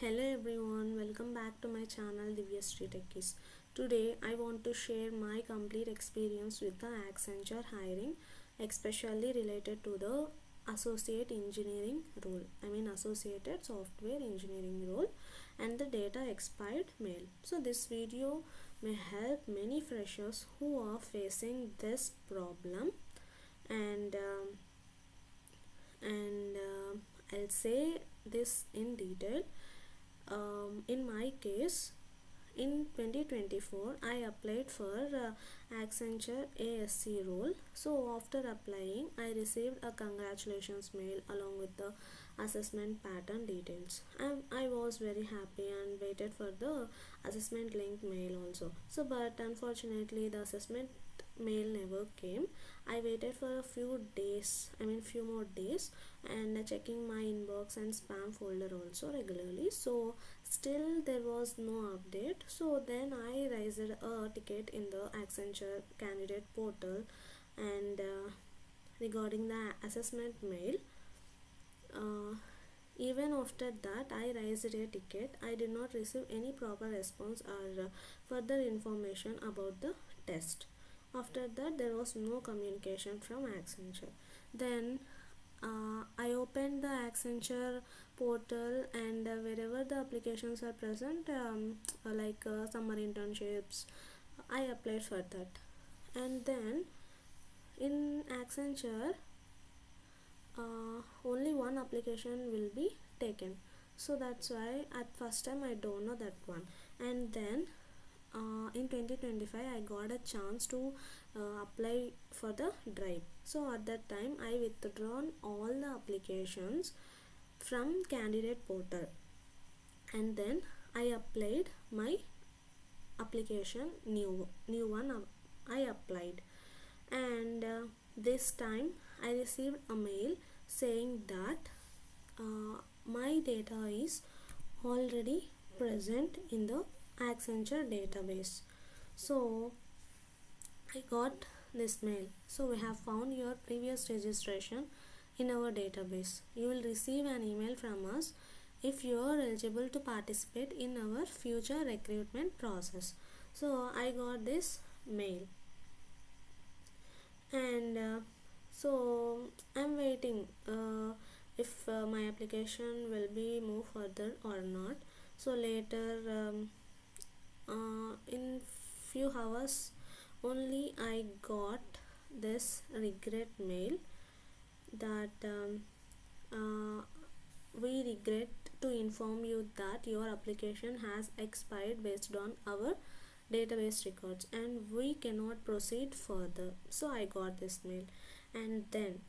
Hello everyone, welcome back to my channel Techies. Today I want to share my complete experience with the Accenture hiring, especially related to the associate engineering role. Associated software engineering role and the data expired mail. So this video may help many freshers who are facing this problem and I'll say this in detail. In my case, in 2024, I applied for Accenture ASC role. So after applying, I received a congratulations mail along with the assessment pattern details. I was very happy and waited for the assessment link mail also. So but unfortunately, the assessment mail never came. I waited for a few more days, and checking my inbox and spam folder also regularly. So still there was no update. So then I raised a ticket in the Accenture candidate portal, and regarding the assessment mail, uh, even after that I raised a ticket, I did not receive any proper response or further information about the test. After that, there was no communication from Accenture. Then I opened the Accenture portal, and wherever the applications are present, like summer internships, I applied for that. And then in Accenture, only one application will be taken. So that's why at first time I don't know that one. And then in 2025 I got a chance to apply for the drive. So at that time I withdrawn all the applications from candidate portal, and then I applied my application, new one. I applied, and this time I received a mail saying that my data is already present in the Accenture database. So I got this mail. So we have found your previous registration in our database. You will receive an email from us if you are eligible to participate in our future recruitment process. So I got this mail, and so I'm waiting if my application will be move further or not. So later, in few hours only, I got this regret mail that we regret to inform you that your application has expired based on our database records and we cannot proceed further. So I got this mail, and then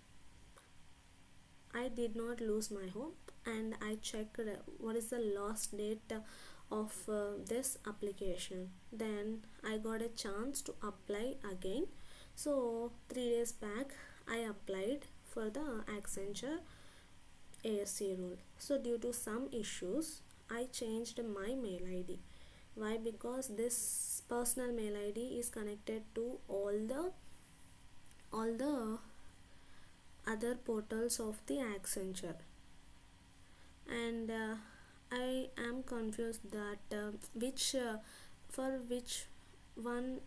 I did not lose my hope, and I checked what is the last date of this application. Then I got a chance to apply again. So 3 days back I applied for the Accenture ASC role. So due to some issues I changed my mail ID. Why? Because this personal mail ID is connected to all the other portals of the Accenture, and I am confused that for which one,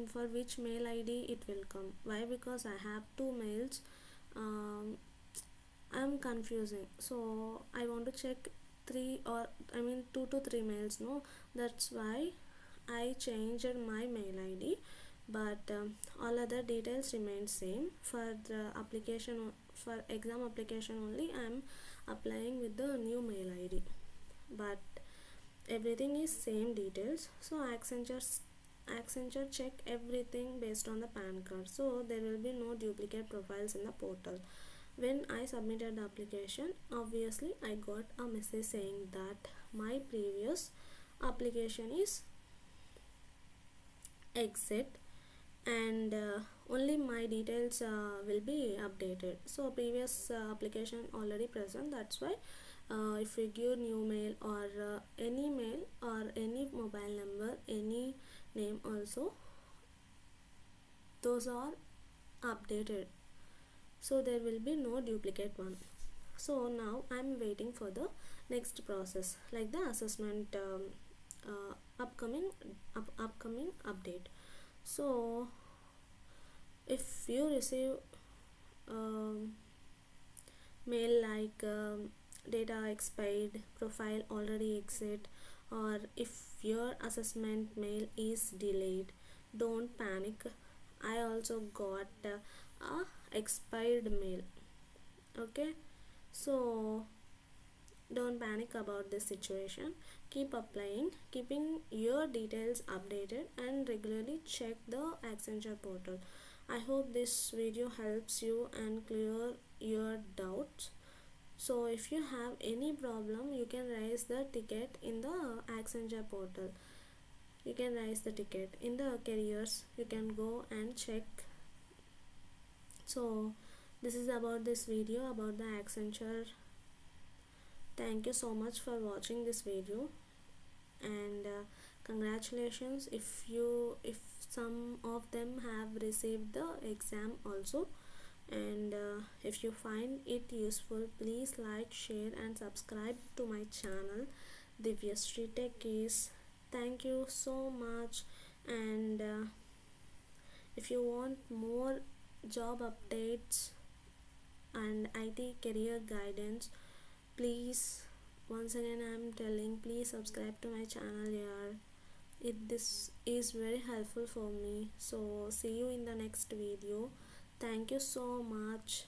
for which mail ID it will come. Why? Because I have two mails. I'm confusing. So I want to check three, or 2 to 3 mails. No, that's why I changed my mail ID, but all other details remain same. For the application, for exam application only, I'm applying with the new mail ID, but everything is same details. So Accenture check everything based on the PAN card, so there will be no duplicate profiles in the portal. When I submitted the application, obviously I got a message saying that my previous application is exit, and only my details will be updated. So previous application already present. That's why if we give new mail, or any mail, or any mobile number, any name also, those are updated, so there will be no duplicate one. So now I'm waiting for the next process, like the assessment upcoming update. So if you receive um, mail like data expired, profile already exit, or if your assessment mail is delayed, don't panic. I also got a expired mail. Okay, so don't panic about this situation. Keep applying, keeping your details updated, and regularly check the Accenture portal. I hope this video helps you and clear your doubts. So if you have any problem, you can raise the ticket in the Accenture portal. You can raise the ticket in the careers. You can go and check. So this is about this video about the Accenture. Thank you so much for watching this video, and congratulations if some of them have received the exam also. And if you find it useful, please like, share and subscribe to my channel, Divyashree Techies. Thank you so much. And if you want more job updates and IT career guidance, please, once again I'm telling, please subscribe to my channel here. This is very helpful for me. So see you in the next video. Thank you so much.